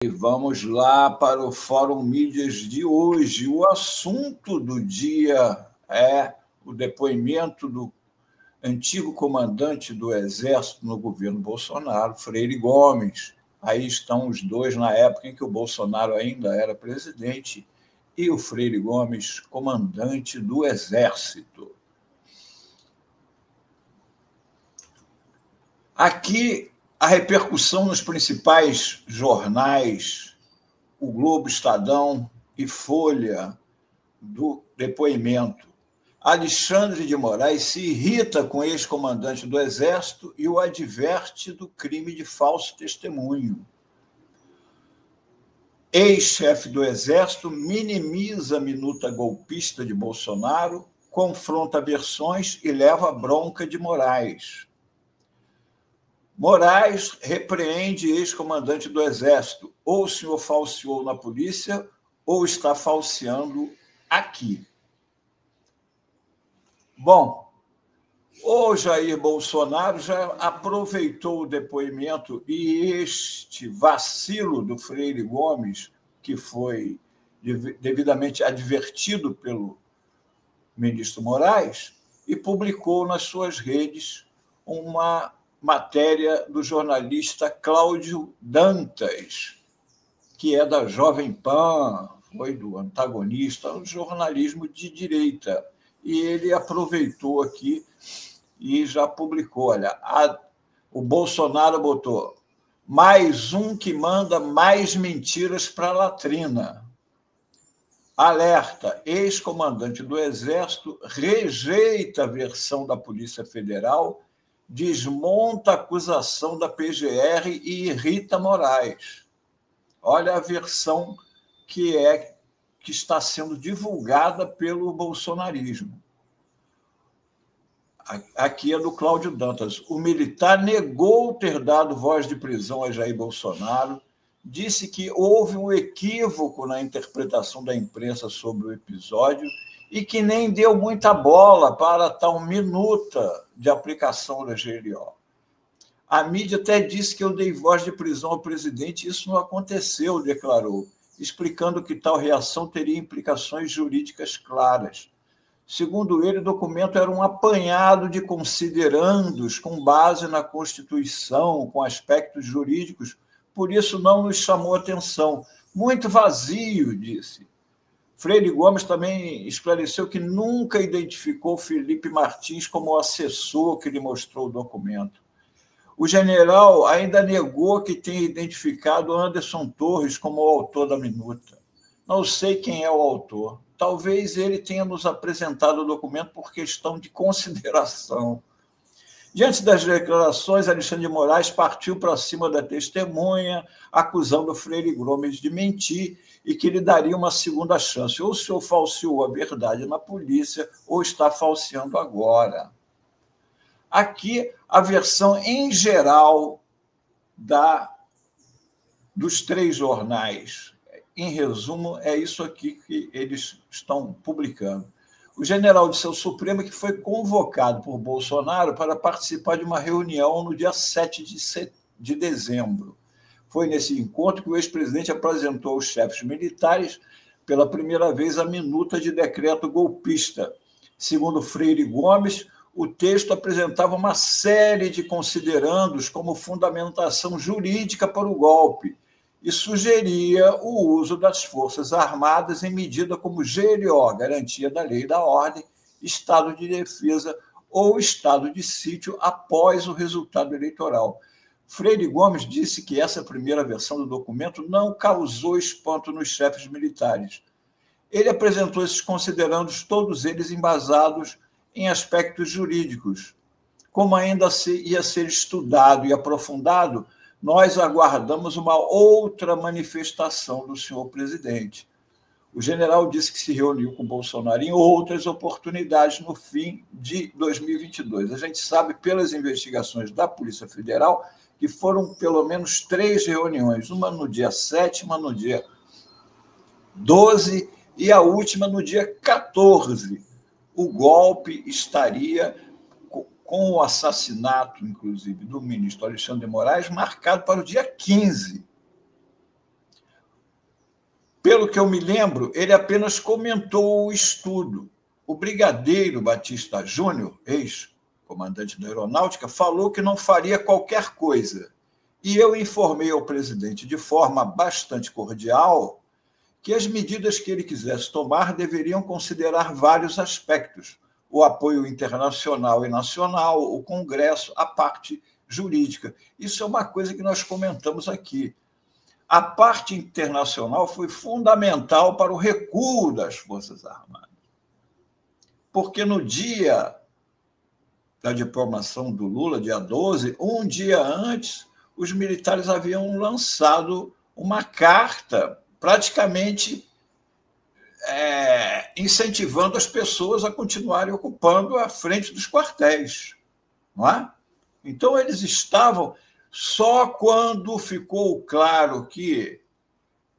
E vamos lá para o Fórum Mídias de hoje. O assunto do dia é o depoimento do antigo comandante do Exército no governo Bolsonaro, Freire Gomes. Aí estão os dois na época em que o Bolsonaro ainda era presidente e o Freire Gomes, comandante do Exército. Aqui, a repercussão nos principais jornais, o Globo, Estadão e Folha, do depoimento. Alexandre de Moraes se irrita com o ex-comandante do Exército e o adverte do crime de falso testemunho. Ex-chefe do Exército minimiza a minuta golpista de Bolsonaro, confronta versões e leva bronca de Moraes. Moraes repreende ex-comandante do Exército. Ou o senhor falseou na polícia, ou está falseando aqui. Bom, o Jair Bolsonaro já aproveitou o depoimento e este vacilo do Freire Gomes, que foi devidamente advertido pelo ministro Moraes, e publicou nas suas redes uma matéria do jornalista Cláudio Dantas, que é da Jovem Pan, foi do antagonista, um jornalismo de direita. E ele aproveitou aqui e já publicou. Olha, o Bolsonaro botou mais um que manda mais mentiras para a latrina. Alerta, ex-comandante do Exército rejeita a versão da Polícia Federal, desmonta a acusação da PGR e irrita Moraes. Olha a versão que está sendo divulgada pelo bolsonarismo. Aqui é do Cláudio Dantas. O militar negou ter dado voz de prisão a Jair Bolsonaro, disse que houve um equívoco na interpretação da imprensa sobre o episódio e que nem deu muita bola para tal minuta de aplicação da GLO. A mídia até disse que eu dei voz de prisão ao presidente, e isso não aconteceu, declarou, explicando que tal reação teria implicações jurídicas claras. Segundo ele, o documento era um apanhado de considerandos com base na Constituição, com aspectos jurídicos, por isso não nos chamou atenção. Muito vazio, disse. Freire Gomes também esclareceu que nunca identificou Felipe Martins como o assessor que lhe mostrou o documento. O general ainda negou que tenha identificado Anderson Torres como o autor da minuta. Não sei quem é o autor. Talvez ele tenha nos apresentado o documento por questão de consideração. Diante das declarações, Alexandre de Moraes partiu para cima da testemunha, acusando Freire Gomes de mentir e que lhe daria uma segunda chance. Ou o senhor falseou a verdade na polícia, ou está falseando agora. Aqui, a versão em geral dos três jornais. Em resumo, é isso aqui que eles estão publicando. O general disse ao Supremo que foi convocado por Bolsonaro para participar de uma reunião no dia 7 de dezembro. Foi nesse encontro que o ex-presidente apresentou aos chefes militares pela primeira vez a minuta de decreto golpista. Segundo Freire Gomes, o texto apresentava uma série de considerandos como fundamentação jurídica para o golpe e sugeria o uso das Forças Armadas em medida como GLO, garantia da lei e da ordem, estado de defesa ou estado de sítio após o resultado eleitoral. Freire Gomes disse que essa primeira versão do documento não causou espanto nos chefes militares. Ele apresentou esses considerandos, todos eles embasados em aspectos jurídicos. Como ainda ia ser estudado e aprofundado, nós aguardamos uma outra manifestação do senhor presidente. O general disse que se reuniu com Bolsonaro em outras oportunidades no fim de 2022. A gente sabe, pelas investigações da Polícia Federal, que foram pelo menos 3 reuniões, uma no dia 7, uma no dia 12 e a última no dia 14. O golpe estaria, com o assassinato, inclusive, do ministro Alexandre de Moraes, marcado para o dia 15. pelo que eu me lembro, ele apenas comentou o estudo. O brigadeiro Batista Júnior, ex-comandante da Aeronáutica, falou que não faria qualquer coisa. E eu informei ao presidente de forma bastante cordial que as medidas que ele quisesse tomar deveriam considerar vários aspectos: o apoio internacional e nacional, o Congresso, a parte jurídica. Isso é uma coisa que nós comentamos aqui. A parte internacional foi fundamental para o recuo das Forças Armadas, porque no dia da diplomação do Lula, dia 12, um dia antes, os militares haviam lançado uma carta praticamente incentivando as pessoas a continuarem ocupando a frente dos quartéis, não é? Então, eles estavam... Só quando ficou claro que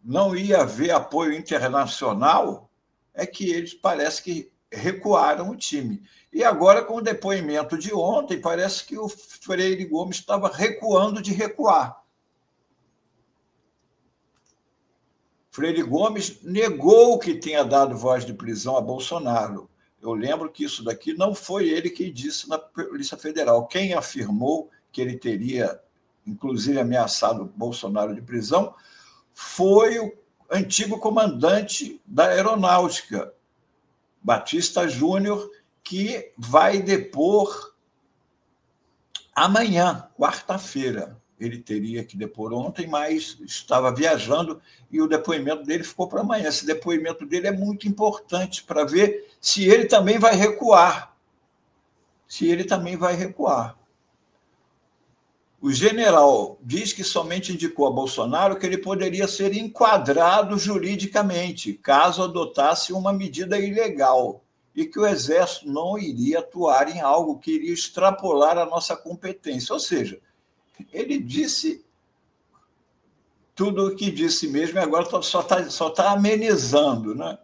não ia haver apoio internacional é que eles parece que recuaram o time. E agora, com o depoimento de ontem, parece que o Freire Gomes estava recuando de recuar. Freire Gomes negou que tenha dado voz de prisão a Bolsonaro. Eu lembro que isso daqui não foi ele que disse na Polícia Federal. Quem afirmou que ele teria, inclusive, ameaçado Bolsonaro de prisão foi o antigo comandante da Aeronáutica, Batista Júnior, que vai depor amanhã, quarta-feira. Ele teria que depor ontem, mas estava viajando e o depoimento dele ficou para amanhã. Esse depoimento dele é muito importante para ver se ele também vai recuar. O general diz que somente indicou a Bolsonaro que ele poderia ser enquadrado juridicamente, caso adotasse uma medida ilegal, e que o Exército não iria atuar em algo que iria extrapolar a nossa competência. Ou seja, ele disse tudo o que disse mesmo e agora só está amenizando, né?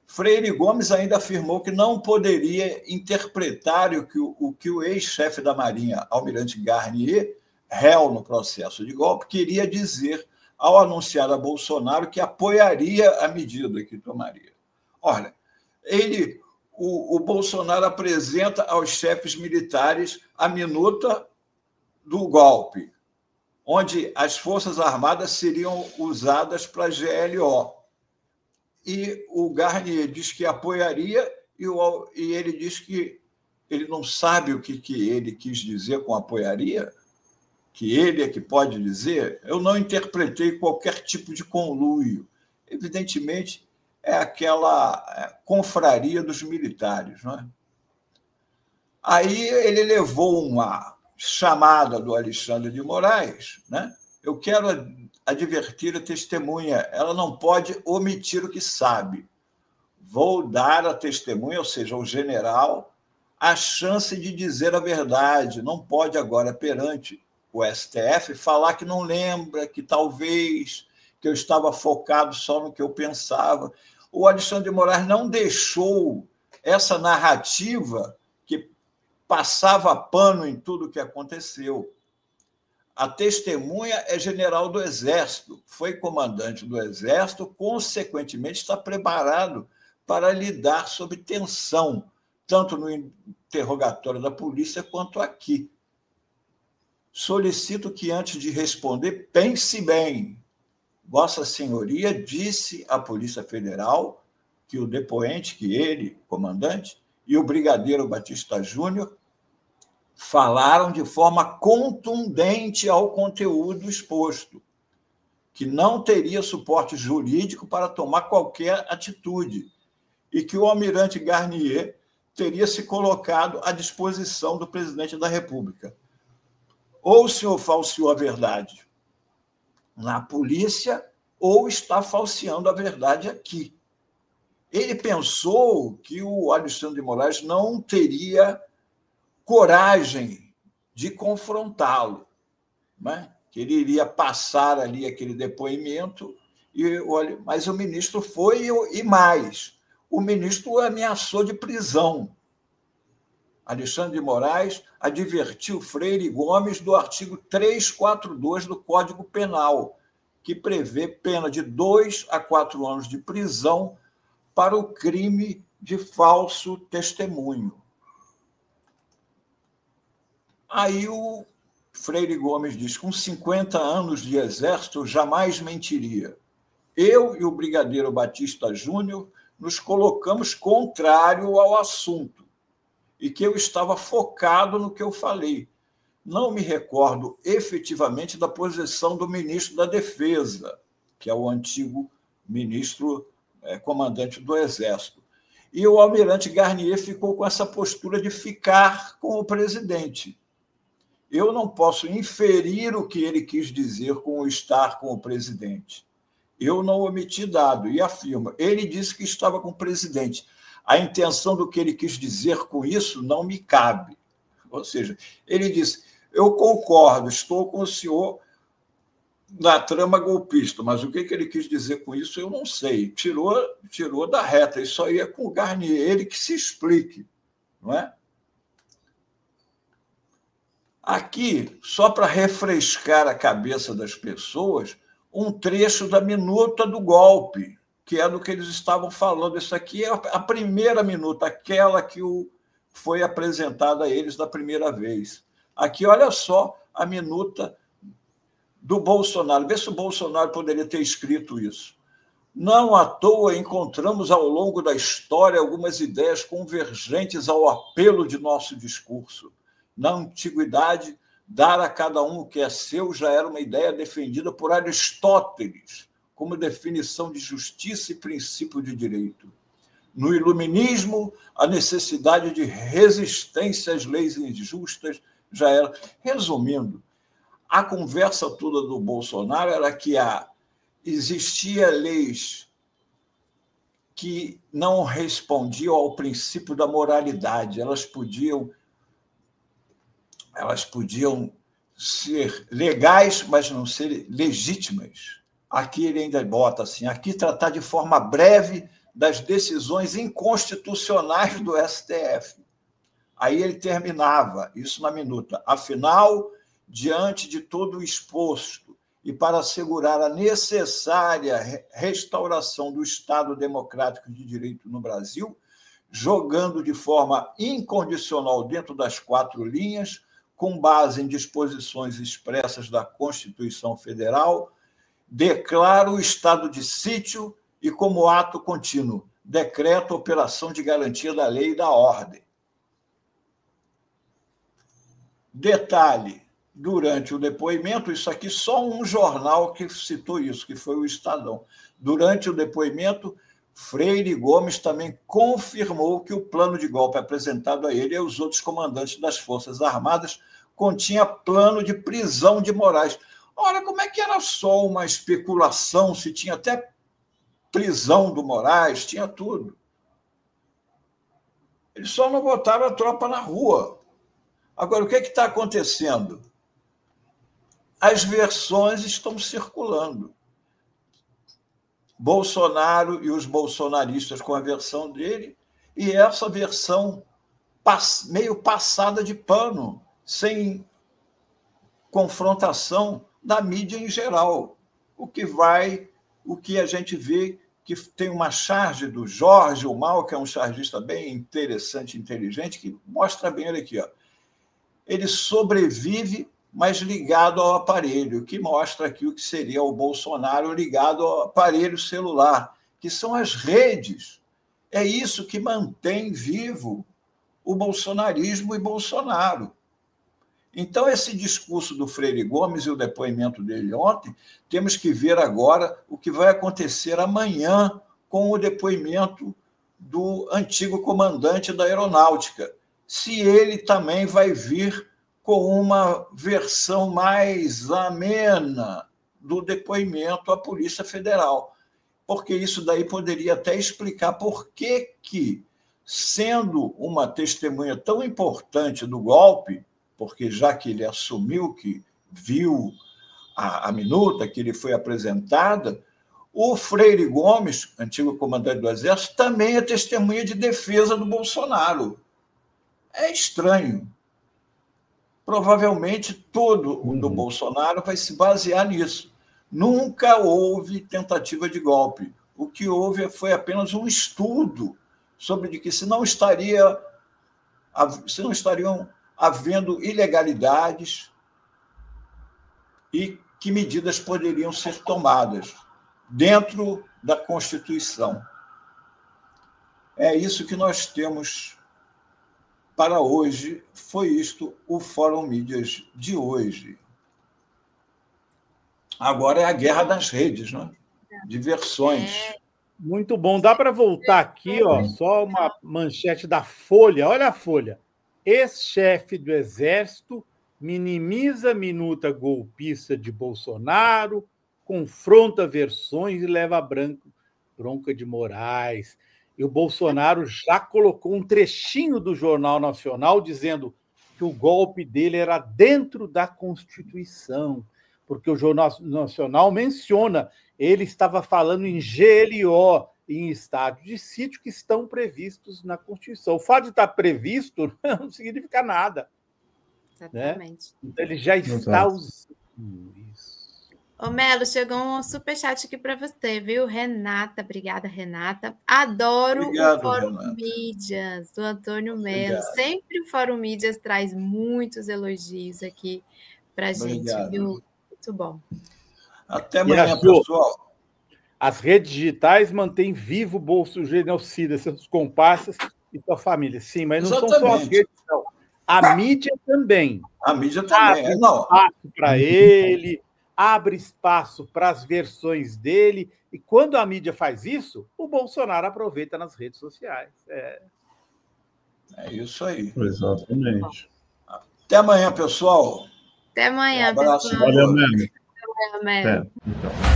Freire Gomes ainda afirmou que não poderia interpretar o que o ex-chefe da Marinha, Almirante Garnier, réu no processo de golpe, queria dizer ao anunciar a Bolsonaro que apoiaria a medida que tomaria. Olha, o Bolsonaro apresenta aos chefes militares a minuta do golpe, onde as Forças Armadas seriam usadas para a GLO. E o Garnier diz que apoiaria e ele diz que ele não sabe o que ele quis dizer com apoiaria, que ele é que pode dizer. Eu não interpretei qualquer tipo de conluio. Evidentemente, é aquela confraria dos militares, não é? Aí ele levou uma chamada do Alexandre de Moraes, né? Eu quero advertir a testemunha, ela não pode omitir o que sabe. Vou dar à testemunha, ou seja, ao general, a chance de dizer a verdade. Não pode agora, perante o STF, falar que não lembra, que talvez, que eu estava focado só no que eu pensava. O Alexandre de Moraes não deixou essa narrativa que passava pano em tudo o que aconteceu. A testemunha é general do Exército, foi comandante do Exército, consequentemente está preparado para lidar sob tensão, tanto no interrogatório da polícia quanto aqui. Solicito que, antes de responder, pense bem. Vossa Senhoria disse à Polícia Federal que o depoente, que ele, comandante, e o brigadeiro Batista Júnior falaram de forma contundente ao conteúdo exposto, que não teria suporte jurídico para tomar qualquer atitude e que o almirante Garnier teria se colocado à disposição do presidente da República. Ou o senhor falseou a verdade na polícia ou está falseando a verdade aqui. Ele pensou que o Alexandre de Moraes não teria coragem de confrontá-lo, né? Que ele iria passar ali aquele depoimento, mas o ministro foi e mais. O ministro ameaçou de prisão. Alexandre de Moraes advertiu Freire Gomes do artigo 342 do Código Penal, que prevê pena de 2 a 4 anos de prisão para o crime de falso testemunho. Aí o Freire Gomes diz: com 50 anos de exército, jamais mentiria. Eu e o brigadeiro Batista Júnior nos colocamos contrário ao assunto e que eu estava focado no que eu falei. Não me recordo efetivamente da posição do ministro da Defesa, que é o antigo ministro comandante do Exército. E o almirante Garnier ficou com essa postura de ficar com o presidente. Eu não posso inferir o que ele quis dizer com o estar com o presidente. Eu não omiti dado e afirmo. Ele disse que estava com o presidente. A intenção do que ele quis dizer com isso não me cabe. Ou seja, ele disse: eu concordo, estou com o senhor na trama golpista, mas o que ele quis dizer com isso eu não sei. Tirou da reta. Isso aí é com o Garnier, ele que se explique, não é? Aqui, só para refrescar a cabeça das pessoas, um trecho da minuta do golpe, que é do que eles estavam falando. Isso aqui é a primeira minuta, aquela que foi apresentada a eles da primeira vez. Aqui, olha só a minuta do Bolsonaro. Vê se o Bolsonaro poderia ter escrito isso. Não à toa encontramos ao longo da história algumas ideias convergentes ao apelo de nosso discurso. Na antiguidade, dar a cada um o que é seu já era uma ideia defendida por Aristóteles como definição de justiça e princípio de direito. No iluminismo, a necessidade de resistência às leis injustas já era. Resumindo, a conversa toda do Bolsonaro era que existia leis que não respondiam ao princípio da moralidade, elas podiam ser legais, mas não ser legítimas. Aqui ele ainda bota assim: aqui tratar de forma breve das decisões inconstitucionais do STF. Aí ele terminava isso na minuta. Afinal, diante de todo o exposto e para assegurar a necessária restauração do Estado democrático de direito no Brasil, jogando de forma incondicional dentro das 4 linhas, com base em disposições expressas da Constituição Federal, declara o estado de sítio e, como ato contínuo, decreta a operação de garantia da lei e da ordem. Detalhe, durante o depoimento, isso aqui só um jornal que citou isso, que foi o Estadão. Durante o depoimento, Freire Gomes também confirmou que o plano de golpe apresentado a ele e aos outros comandantes das Forças Armadas continha plano de prisão de Moraes. Ora, como é que era só uma especulação, se tinha até prisão do Moraes, tinha tudo. Eles só não botaram a tropa na rua. Agora, o que está acontecendo? As versões estão circulando. Bolsonaro e os bolsonaristas com a versão dele, e essa versão meio passada de pano, sem confrontação da mídia em geral. O que a gente vê que tem uma charge do Jorge Mal, que é um chargista bem interessante, inteligente, que mostra bem, olha aqui, ó. Ele sobrevive, mas ligado ao aparelho, que mostra aqui o que seria o Bolsonaro ligado ao aparelho celular, que são as redes. É isso que mantém vivo o bolsonarismo e Bolsonaro. Então, esse discurso do Freire Gomes e o depoimento dele ontem, temos que ver agora o que vai acontecer amanhã com o depoimento do antigo comandante da Aeronáutica, se ele também vai vir com uma versão mais amena do depoimento à Polícia Federal, porque isso daí poderia até explicar por que, sendo uma testemunha tão importante do golpe, porque já que ele assumiu que viu a minuta que lhe foi apresentada, o Freire Gomes, antigo comandante do Exército, também é testemunha de defesa do Bolsonaro. É estranho. Provavelmente todo o do Bolsonaro vai se basear nisso. Nunca houve tentativa de golpe. O que houve foi apenas um estudo sobre de que se não estariam havendo ilegalidades e que medidas poderiam ser tomadas dentro da Constituição. É isso que nós temos para hoje. Foi isto o Fórum Mídias de hoje. Agora é a guerra das redes, né? De versões. Muito bom. Dá para voltar aqui, ó, só uma manchete da Folha. Olha a Folha. Ex-chefe do Exército minimiza a minuta golpista de Bolsonaro, confronta versões e leva bronca de Moraes. E o Bolsonaro já colocou um trechinho do Jornal Nacional dizendo que o golpe dele era dentro da Constituição, porque o Jornal Nacional menciona, ele estava falando em GLO, em estado de sítio, que estão previstos na Constituição. O fato de estar previsto não significa nada. Exatamente. Né? Então, ele já está usando isso. Ô, Melo, chegou um superchat aqui para você, viu? Renata, obrigada, Renata. Adoro o Fórum Renata. Mídias, do Antônio Melo. Sempre o Fórum Mídias traz muitos elogios aqui para a gente, viu? Muito bom. Até amanhã, pessoal. As redes digitais mantêm vivo o bolso genocida, seus comparsas e sua família. Sim, mas não são só as redes, não. A mídia também. A mídia também. Abre espaço para ele, abre espaço para as versões dele. E quando a mídia faz isso, o Bolsonaro aproveita nas redes sociais. É isso aí. Exatamente. Até amanhã, pessoal. Até amanhã, abraço, pessoal. Valeu, Melo. Até amanhã, Melo. Então.